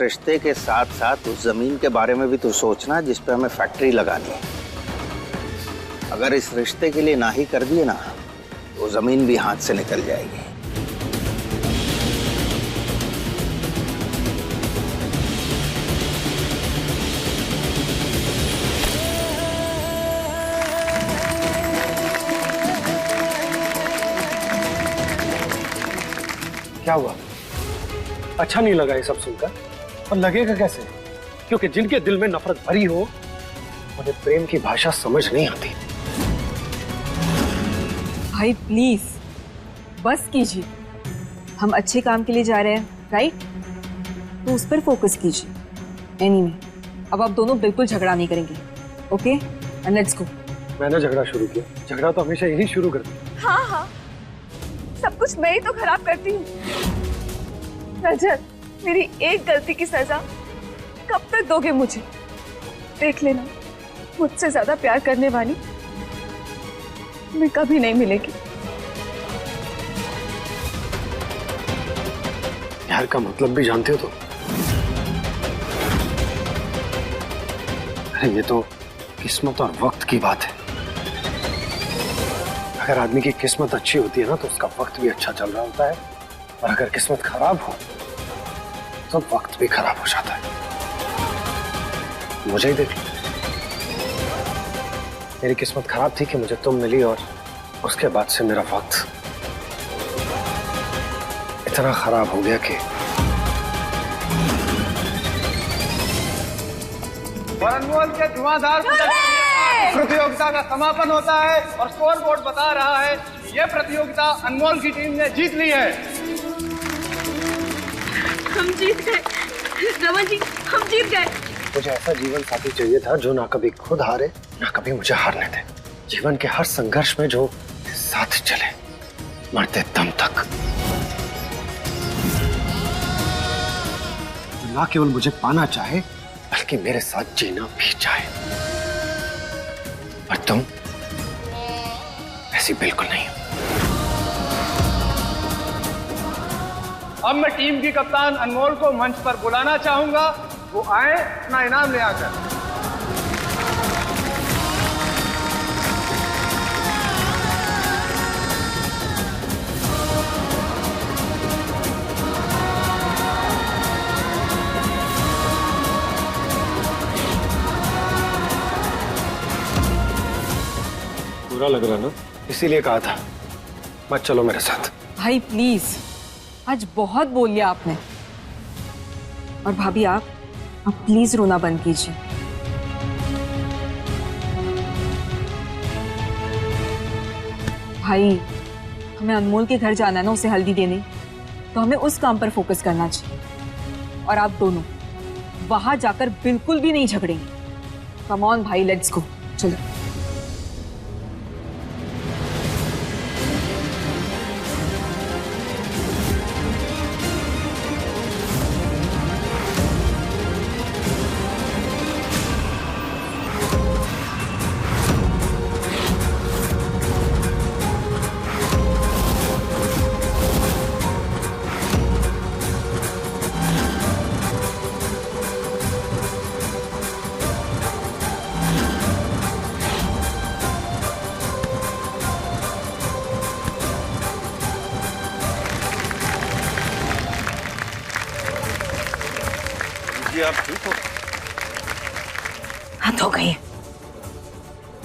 रिश्ते के साथ साथ उस जमीन के बारे में भी तो सोचना जिस पे हमें फैक्ट्री लगानी है। अगर इस रिश्ते के लिए ना ही कर दिए ना तो जमीन भी हाथ से निकल जाएगी। क्या हुआ? अच्छा नहीं लगा ये सब सुनकर? और लगेगा कैसे? क्योंकि जिनके दिल में नफरत भरी हो उन्हें प्रेम की भाषा समझ नहीं आती। भाई प्लीज बस कीजिए, हम अच्छे काम के लिए जा रहे हैं, राइट? तो उस पर फोकस कीजिए। एनीवे, अब आप दोनों बिल्कुल झगड़ा नहीं करेंगे, ओके? And let's go. मैंने झगड़ा शुरू किया? झगड़ा तो हमेशा यही शुरू करती। हाँ हाँ, सब कुछ मैं ही तो खराब करती हूँ। रजत, मेरी एक गलती की सजा कब तक दोगे मुझे? देख लेना, मुझसे ज्यादा प्यार करने वाली मैं कभी नहीं मिलेगी। प्यार का मतलब भी जानते हो तो? अरे ये तो किस्मत और वक्त की बात है। अगर आदमी की किस्मत अच्छी होती है ना तो उसका वक्त भी अच्छा चल रहा होता है, और अगर किस्मत खराब हो तो वक्त भी खराब हो जाता है। मुझे ही देख लो, मेरी किस्मत खराब थी कि मुझे तुम मिली, और उसके बाद से मेरा वक्त इतना खराब हो गया कि अनमोल के धुआंधार प्रतियोगिता का समापन होता है और स्कोर बोर्ड बता रहा है ये प्रतियोगिता अनमोल की टीम ने जीत ली है। हम जीत गए रमन जी, हम जीत गए। मुझे ऐसा जीवन साथी चाहिए था जो ना कभी खुद हारे ना कभी मुझे हारने दे। जीवन के हर संघर्ष में जो साथ चले मरते दम तक। ना केवल मुझे पाना चाहे बल्कि मेरे साथ जीना भी चाहे। पर तुम ऐसी बिल्कुल नहीं हो। अब मैं टीम की कप्तान अनमोल को मंच पर बुलाना चाहूंगा, वो आए अपना इनाम ले आकर। बुरा लग रहा ना, इसीलिए कहा था मत चलो मेरे साथ। भाई प्लीज, आज बहुत बोल लिया आपने। और भाभी आप प्लीज रोना बंद कीजिए। भाई, हमें अनमोल के घर जाना है ना उसे हल्दी देने, तो हमें उस काम पर फोकस करना चाहिए। और आप दोनों वहां जाकर बिल्कुल भी नहीं झगड़ेंगे। कम ऑन भाई, लेट्स गो, चलो। आप ठीक हो? हद हो गई।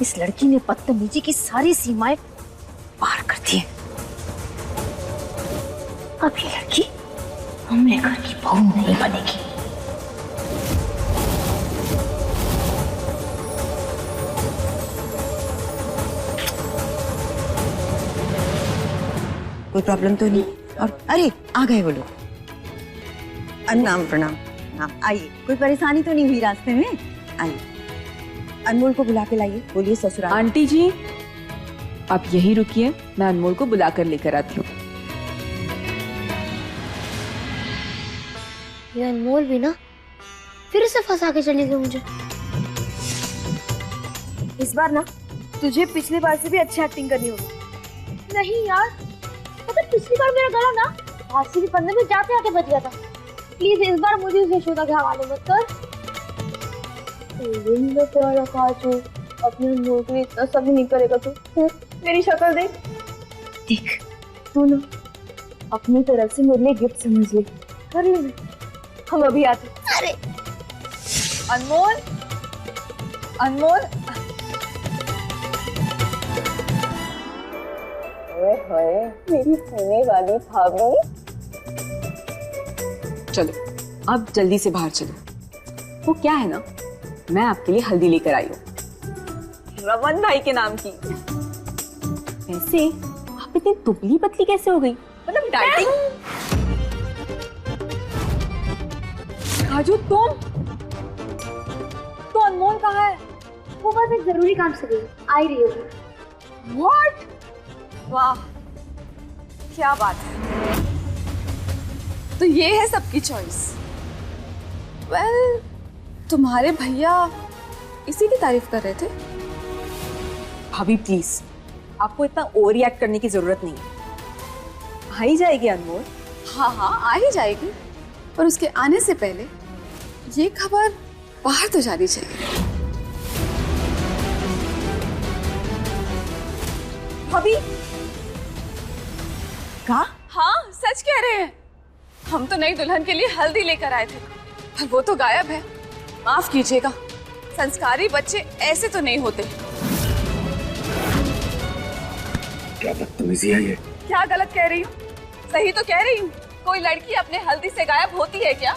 इस लड़की ने बदतमीजी की सारी सीमाएं पार कर दी। अब ये लड़की हमारे घर की बहू नहीं बनेगी। कोई प्रॉब्लम तो नहीं? और अरे आ गए वो लोग। प्रणाम प्रणाम। आइए, कोई परेशानी तो नहीं हुई रास्ते में? आइए, अनमोल को बुला के लाइए। बोलिए ससुराल। आंटी जी, आप यही रुकिए, मैं अनमोल को बुलाकर लेकर आती हूँ। ये अनमोल भी ना फिर से फंसा के चली गई मुझे। इस बार ना तुझे पिछली बार से भी अच्छी एक्टिंग करनी होगी। नहीं यार, पता पिछली बार मेरा गला ना फांसी के फंदे में जाते जाते बच गया था। प्लीज इस बार मुझे उस यशोदा के हवाले मत कर। अपने अनमोल के लिए इतना सब नहीं करेगा तू। मेरी शक्ल देख तू ना अपनी तरफ से मेरे लिए गिफ्ट समझ ले, कर लेना। हम अभी आते। अरे अनमोल, अनमोल, मेरी होने वाली भाभी। चलो अब जल्दी से बाहर चलो। वो क्या है ना, मैं आपके लिए हल्दी लेकर आई हूँ, रमन भाई के नाम की। वैसे आप इतनी दुबली पतली कैसे हो गई, मतलब डाइटिंग? काजू तुम तो अनमोल कहाँ है? वो बस एक जरूरी काम से गई, आ ही रही होगी। What? वाह क्या बात है। तो ये है सबकी चॉइस। वेल, तुम्हारे भैया इसी की तारीफ कर रहे थे। भाभी प्लीज, आपको इतना ओवर रिएक्ट करने की जरूरत नहीं है। आ ही जाएगी अनमोल। हाँ हाँ, आ ही जाएगी, पर उसके आने से पहले ये खबर बाहर तो जानी चाहिए। भाभी क्या? हाँ, सच कह रहे हैं। हम तो नई दुल्हन के लिए हल्दी लेकर आए थे, पर वो तो गायब है। माफ कीजिएगा, संस्कारी बच्चे ऐसे तो नहीं होते। क्या बदतमीजी है ये? क्या गलत कह रही हूँ? सही तो कह रही हूँ। कोई लड़की अपने हल्दी से गायब होती है क्या?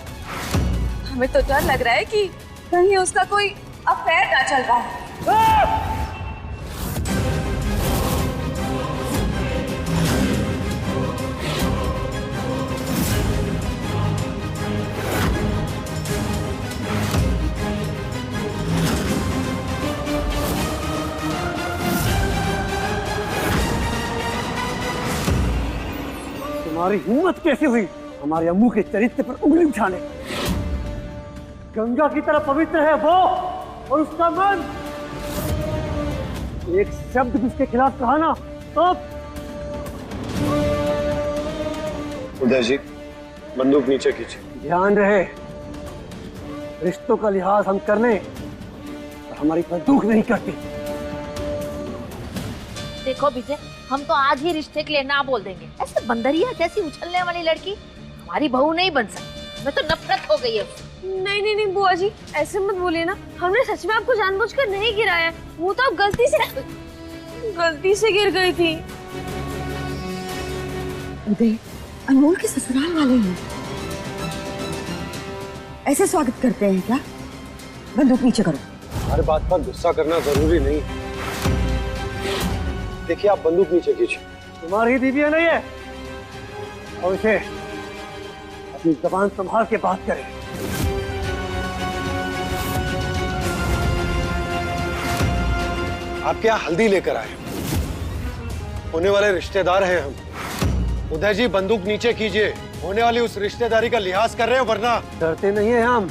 हमें तो डर लग रहा है कि कहीं उसका कोई अफेयर ना चल रहा है। तुम्हारी हिम्मत कैसे हुई हमारे अम्मू के चरित्र पर उंगली उठाने? गंगा की तरह पवित्र है वो और उसका मन। एक शब्द भी उसके खिलाफ कहा ना तो। उदय जी, बंदूक नीचे कीजिए। ध्यान रहे, रिश्तों का लिहाज हम करने और हमारी बंदूक नहीं करती। देखो विजय, हम तो आज ही रिश्ते के लिए ना बोल देंगे। ऐसे बंदरिया जैसी उछलने वाली लड़की हमारी बहू नहीं बन सकती। मैं तो नफरत हो गई है। नहीं नहीं नहीं बुआ जी, ऐसे मत बोलिए ना। हमने सच में आपको जानबूझकर नहीं गिराया, वो तो आप गलती से गिर गई थी। उदय, अनमोल के ससुराल वाले हैं, ऐसे स्वागत करते हैं क्या? बंदूक नीचे करो। हर बात पर गुस्सा करना जरूरी नहीं। देखिए, आप बंदूक नीचे कीजिए। तुम्हारी बीवी है नहीं है, और उसे अपनी जबान संभाल के बात करें। आप क्या हल्दी लेकर आए? होने वाले रिश्तेदार हैं हम। उदय जी, बंदूक नीचे कीजिए। होने वाली उस रिश्तेदारी का लिहाज कर रहे हो, वरना। डरते नहीं है हम,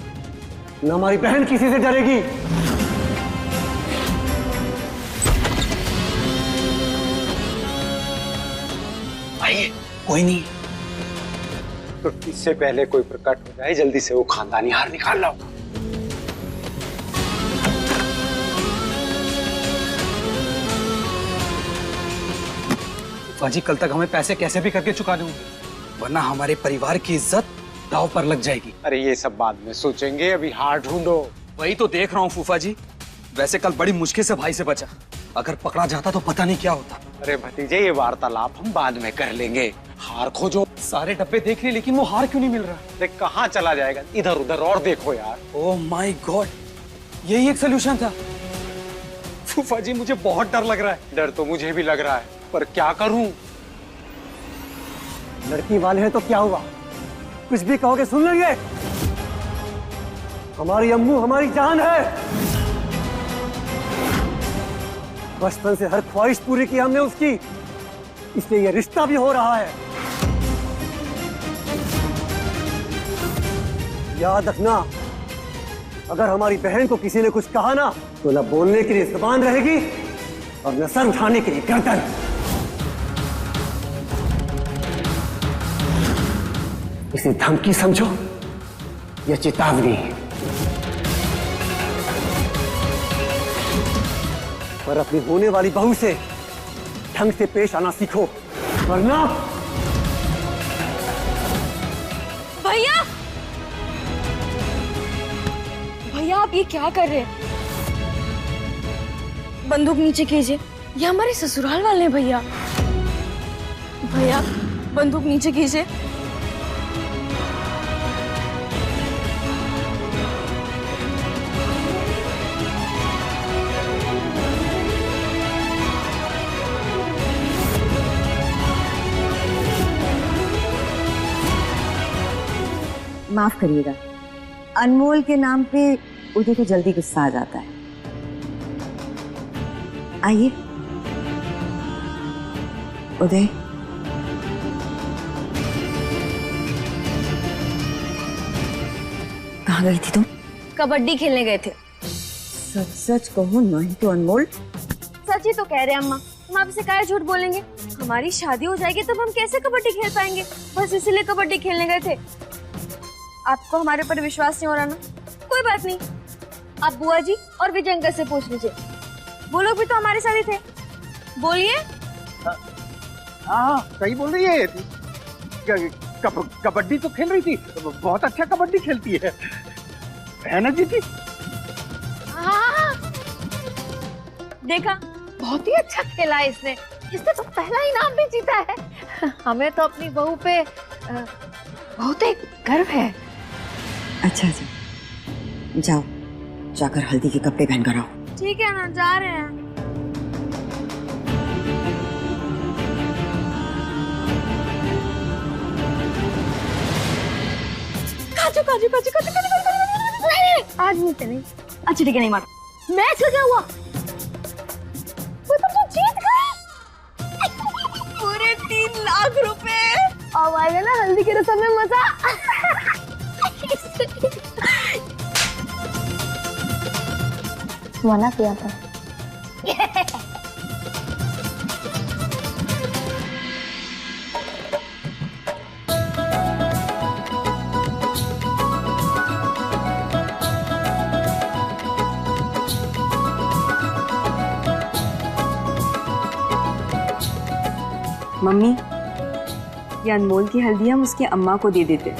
न हमारी बहन किसी से डरेगी। आइए, कोई नहीं। तो इससे पहले कोई प्रकट हो जाए, जल्दी से वो खानदानी हार निकाल लाओ। बाजी, कल तक हमें पैसे कैसे भी करके चुका दूंगी, वरना हमारे परिवार की इज्जत दांव पर लग जाएगी। अरे ये सब बाद में सोचेंगे, अभी हार ढूंढो। वही तो देख रहा हूँ फूफा जी। वैसे कल बड़ी मुश्किल से भाई से बचा, अगर पकड़ा जाता तो पता नहीं क्या होता। अरे भतीजे, ये वार्तालाप हम बाद में कर लेंगे। हार खोजो। सारे डब्बे देख लिए, लेकिन वो हार क्यों नहीं मिल रहा? अरे कहाँ चला जाएगा? इधर उधर और देखो यार। ओह माय गॉड, यही एक सोल्यूशन था। फूफा जी, मुझे बहुत डर लग रहा है। डर तो मुझे भी लग रहा है, पर क्या करूं? लड़की वाले हैं तो क्या हुआ, कुछ भी कहोगे सुन लेंगे। हमारी अम्मू हमारी जान है। बचपन से हर ख्वाहिश पूरी की हमने उसकी, इसलिए ये रिश्ता भी हो रहा है। याद रखना, अगर हमारी बहन को किसी ने कुछ कहा ना, तो न बोलने के लिए जुबान रहेगी और न सर उठाने के लिए गर्दन। इसे धमकी समझो ये चेतावनी है। पर अपनी होने वाली बहू से ढंग से पेश आना सीखो, वरना। भैया, भैया आप ये क्या कर रहे हैं? बंदूक नीचे कीजिए, ये हमारे ससुराल वाले हैं भैया। भैया बंदूक नीचे कीजिए। माफ करिएगा, अनमोल के नाम पे उदय को जल्दी गुस्सा आ जाता है। आइए उदय। कहाँ गई थी तुम? कबड्डी खेलने गए थे। सच सच कहो, नहीं तो अनमोल। सच ही तो कह रहे हैं अम्मा, हम आपसे काहे झूठ बोलेंगे? हमारी शादी हो जाएगी तब हम कैसे कबड्डी खेल पाएंगे? बस इसीलिए कबड्डी खेलने गए थे। आपको हमारे ऊपर विश्वास नहीं हो रहा ना? कोई बात नहीं, आप बुआ जी और विजय अंकल से पूछ लीजिए, वो लोग भी तो हमारे साथ ही थे। बोलिए। हाँ सही बोल रही है। कबड्डी तो खेल रही थी, बहुत अच्छा कबड्डी खेलती है ना जीती? हाँ, देखा बहुत ही अच्छा खेला है इसने तो पहला इनाम भी जीता है। हमें तो अपनी बहू पे बहुत ही गर्व है। अच्छा अच्छा, जाओ जाकर हल्दी के कपड़े पहन कर आओ। ठीक है ना, जा रहे हैं। काजू काजू काजू काजू काजू काजू। नहीं आज नहीं चलेंगे। अच्छा ठीक है, नहीं मार। मैच का क्या हुआ? वो तो जीत गए पूरे 3 लाख रुपए। अब आएगा ना हल्दी की रस्म में मजा। मना किया था। मम्मी, ये अनमोल की हल्दी हम उसकी अम्मा को दे देते।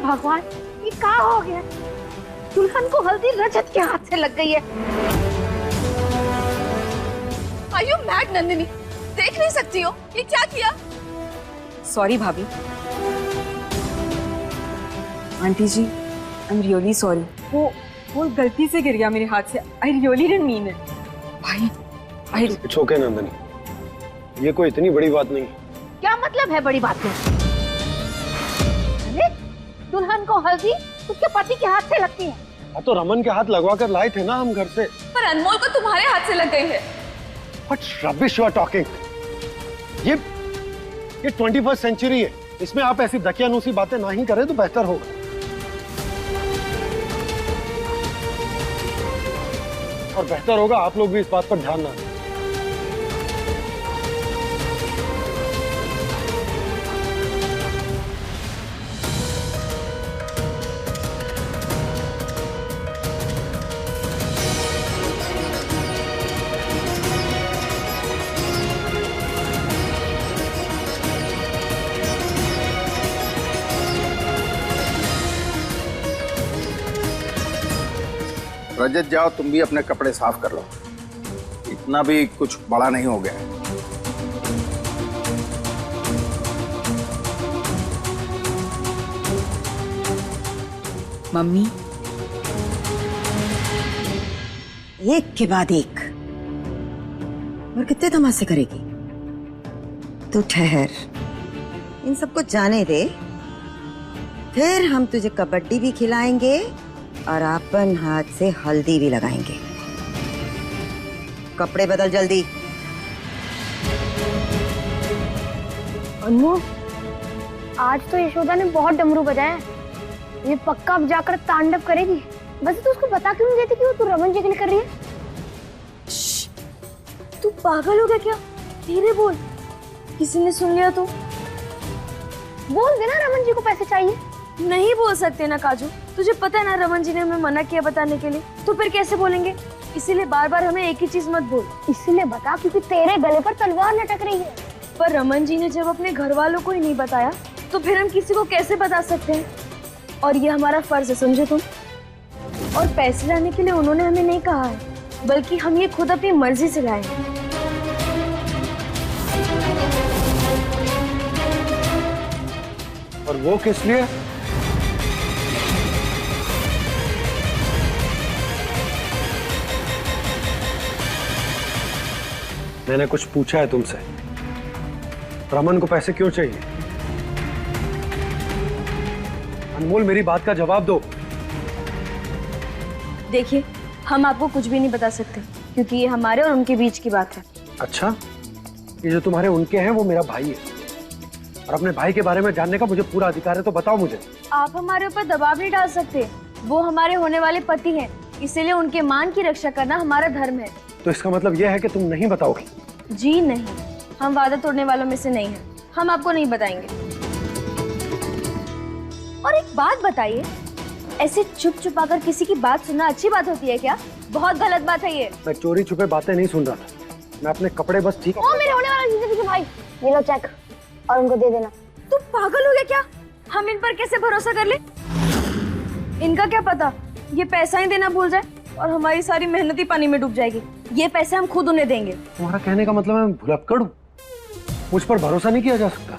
भगवान, ये क्या हो गया? दुल्हन को हल्दी रजत के हाथ से लग गई है। Are you mad, Nandini? देख नहीं सकती हो ये क्या किया? सॉरी भाभी। Aunty ji, I am really sorry. वो गलती से गिर गया मेरे हाथ से। I really didn't mean it. भाई इट्स ओके नंदनी, ये कोई इतनी बड़ी बात नहीं। क्या मतलब है बड़ी बात नहीं? दुल्हन को हल्दी उसके पति के हाथ से लगती है। हाँ तो रमन के हाथ लगवा कर लाए थे ना हम घर से। पर अनमोल को तुम्हारे हाथ से लग गई है। What rubbish you are talking? ये 21st सेंचुरी है, इसमें आप ऐसी दकियानूसी बातें ना ही करें तो बेहतर होगा। और बेहतर होगा आप लोग भी इस बात पर ध्यान ना दें। रजत जाओ, तुम भी अपने कपड़े साफ कर लो, इतना भी कुछ बड़ा नहीं हो गया है। मम्मी, एक के बाद एक और कितने तमाशे करेगी? तू ठहर, इन सबको जाने दे, फिर हम तुझे कबड्डी भी खिलाएंगे और अपन हाथ से हल्दी भी लगाएंगे। कपड़े बदल जल्दी। अनु, आज तो यशोदा ने बहुत डमरू बजाया, ये पक्का अब जाकर तांडव करेगी। वैसे तो उसको बता क्यों नहीं देती कि वो तू रमन जी के लिए कर रही है? तू पागल हो गया क्या? धीरे बोल, किसी ने सुन लिया तो। बोल देना रमन जी को पैसे चाहिए। नहीं बोल सकते ना काजू, तुझे पता है ना रमन जी ने हमें मना किया बताने के लिए, तो फिर कैसे बोलेंगे? इसीलिए बार बार हमें एक ही चीज मत बोल। इसीलिए बता क्योंकि तेरे गले पर तलवार लटक रही है। पर रमन जी ने जब अपने घर वालों को ही नहीं बताया तो फिर हम किसी को कैसे बता सकते हैं? और ये हमारा फर्ज है, समझे तुम? और पैसे लाने के लिए उन्होंने हमें नहीं कहा है, बल्कि हम ये खुद अपनी मर्जी से लाए हैं। और वो किस लिए? मैंने कुछ पूछा है तुमसे, रमन को पैसे क्यों चाहिए? अनमोल, मेरी बात का जवाब दो। देखिए, हम आपको कुछ भी नहीं बता सकते क्योंकि ये हमारे और उनके बीच की बात है। अच्छा, ये जो तुम्हारे उनके हैं वो मेरा भाई है और अपने भाई के बारे में जानने का मुझे पूरा अधिकार है, तो बताओ मुझे। आप हमारे ऊपर दबाव नहीं डाल सकते, वो हमारे होने वाले पति हैं, इसीलिए उनके मान की रक्षा करना हमारा धर्म है। तो इसका मतलब यह है कि तुम नहीं बताओगी? जी नहीं, हम वादा तोड़ने वालों में से नहीं हैं, हम आपको नहीं बताएंगे। और एक बात बताइए, ऐसे चुप चुप आकर किसी की बात सुनना अच्छी बात होती है क्या? बहुत गलत बात है ये। मैं चोरी छुपे बातें नहीं सुन रहा था, मैं अपने कपड़े बस ठीक। ओ मेरे होने वाला जीजा जी भाई, ये लो चेक और उनको दे देना। तू पागल हो गया क्या? हम इन पर कैसे भरोसा कर ले? इनका क्या पता ये पैसा ही देना भूल जाए और हमारी सारी मेहनत ही पानी में डूब जाएगी। ये पैसे हम खुद उन्हें देंगे। तुम्हारा कहने का मतलब मैं भुलक्कड़ हूँ? मुझ पर भरोसा नहीं किया जा सकता?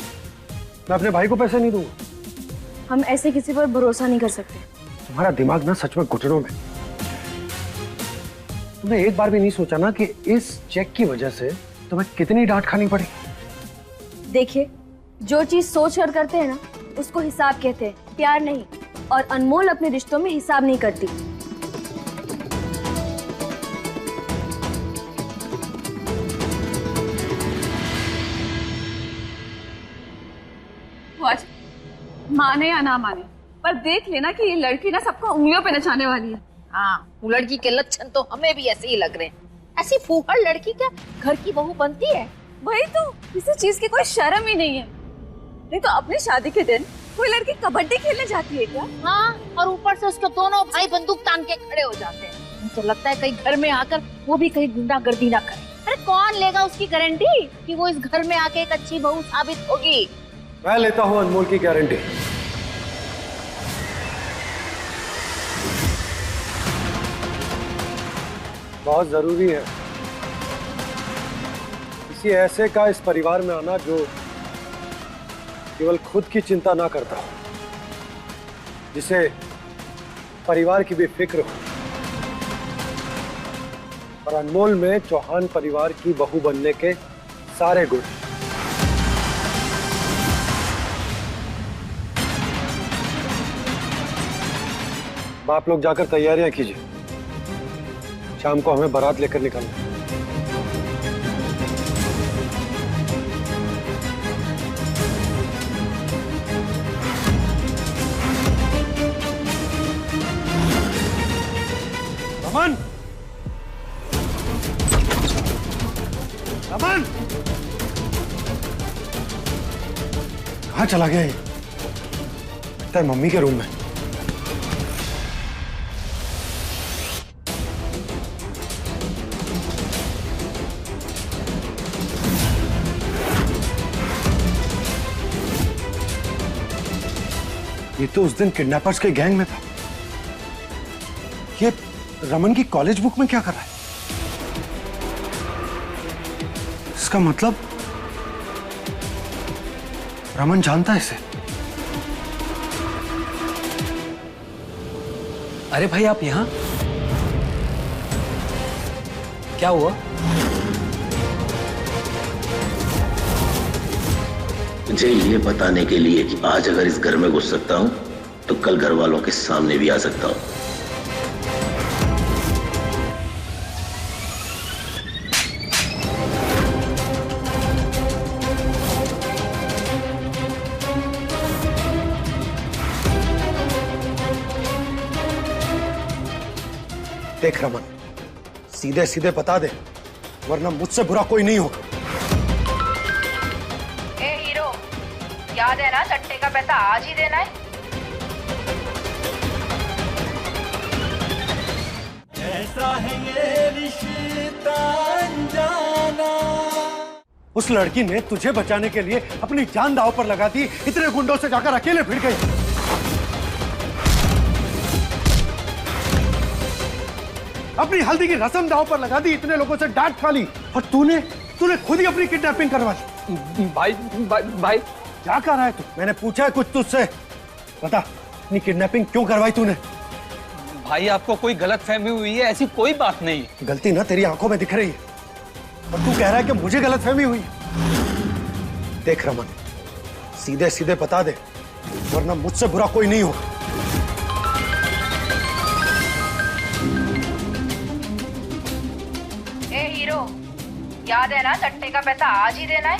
मैं अपने भाई को पैसे नहीं दूंगा। हम ऐसे किसी पर भरोसा नहीं कर सकते। तुम्हारा दिमाग ना सच में घुटनों में। तुमने एक बार भी नहीं सोचा ना कि इस चेक की वजह से तुम्हें कितनी डांट खानी पड़ी? देखिए, जो चीज सोच कर करते हैं ना उसको हिसाब कहते हैं, प्यार नहीं। और अनमोल अपने रिश्तों में हिसाब नहीं करती। माने या ना माने, पर देख लेना कि ये लड़की ना सबको उंगलियों पे नचाने वाली है। हाँ, वो लड़की के लक्षण तो हमें भी ऐसे ही लग रहे हैं। ऐसी फूहड़ लड़की क्या घर की बहू बनती है? वही तो, किसी चीज की कोई शर्म ही नहीं है। नहीं तो अपनी शादी के दिन कोई लड़की कबड्डी खेलने जाती है क्या? हाँ, और ऊपर से उसके दोनों भाई बंदूक तान के खड़े हो जाते हैं। तो लगता है कहीं घर में आकर वो भी कहीं गुंडागर्दी ना करे। अरे कौन लेगा उसकी गारंटी कि वो इस घर में आके एक अच्छी बहू साबित होगी? मैं लेता हूँ अनमोल की गारंटी। बहुत जरूरी है किसी ऐसे का इस परिवार में आना जो केवल खुद की चिंता ना करता हो, जिसे परिवार की भी फिक्र हो। और अनमोल में चौहान परिवार की बहू बनने के सारे गुण। आप लोग जाकर तैयारियां कीजिए, शाम को हमें बारात लेकर निकलना है। रमन! रमन! कहाँ चला गया ये? लगता है मम्मी के रूम में। ये तो उस दिन किडनैपर्स के गैंग में था। ये रमन की कॉलेज बुक में क्या कर रहा है? इसका मतलब रमन जानता है इसे। अरे भाई आप यहाँ? क्या हुआ? मुझे ये बताने के लिए कि आज अगर इस घर में घुस सकता हूं तो कल घर वालों के सामने भी आ सकता हूं। देख रमन, सीधे सीधे बता दे, वरना मुझसे बुरा कोई नहीं होगा। ए हीरो, याद है ना सट्टे का पैसा आज ही देना है। ऐसा है ये रिश्ता अनजाना। उस लड़की ने तुझे बचाने के लिए अपनी जान दांव पर लगा दी, इतने गुंडों से जाकर अकेले भिड़ गई। अपनी हल्दी की रस्म दांव पर लगा दी, इतने लोगों से डांट खा ली, और तूने खुद ही अपनी किडनैपिंग करवा ली। भाई क्या कर रहा है तू? मैंने पूछा है कुछ तुझसे, बता अपनी किडनैपिंग क्यों करवाई तूने? भाई आपको कोई गलतफहमी हुई है, ऐसी कोई बात नहीं। गलती ना तेरी आंखों में दिख रही है, और तू कह रहा है कि मुझे गलतफहमी हुई है। देख रमन, सीधे सीधे बता दे, वरना मुझसे बुरा कोई नहीं होगा। ए हीरो, याद है ना सट्टे का पैसा आज ही देना है।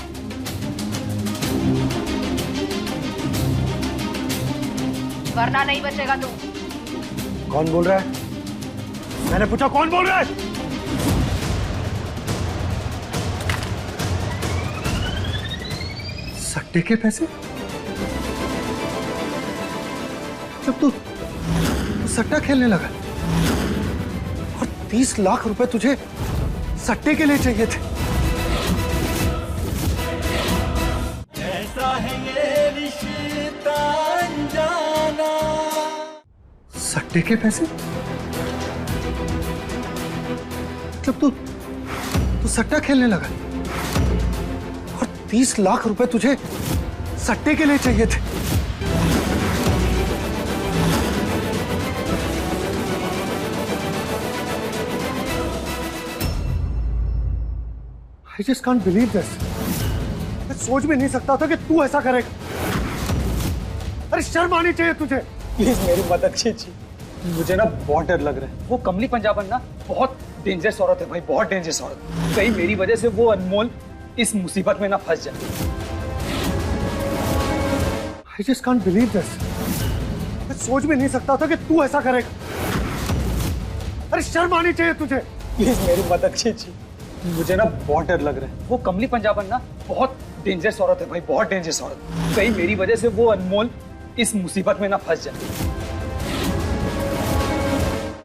वरना नहीं बचेगा तू। कौन बोल रहा है? मैंने पूछा कौन बोल रहा है? सट्टे के पैसे? जब तू सट्टा खेलने लगा और 30 लाख रुपए तुझे सट्टे के लिए चाहिए थे। ऐसा है ये रिश्ता अनजाना। सट्टे के पैसे? जब तू सट्टा खेलने लगा और 30 लाख रुपए तुझे सट्टे के लिए चाहिए थे। I just can't believe this. मैं सोच भी नहीं सकता था कि तू ऐसा करेगा। अरे शर्म आनी चाहिए तुझे। प्लीज मेरी मदद कीजिए, मुझे ना बहुत डर लग रहा है। वो कमली पंजाबन ना बहुत डेंजरस औरत है भाई, बहुत डेंजरस औरत। कहीं मेरी वजह से वो अनमोल इस मुसीबत में ना फंस जाए। I just can't believe this. मैं सोच भी नहीं सकता था कि तू ऐसा करेगा। अरे शर्म आनी चाहिए तुझे। प्लीज मेरी मदद कीजिए, मुझे ना बहुत डर लग रहा है। वो कमली पंजाबन ना बहुत डेंजरस औरत है भाई, बहुत डेंजरस औरत। कहीं मेरी वजह से वो अनमोल इस मुसीबत में ना फंस जाए।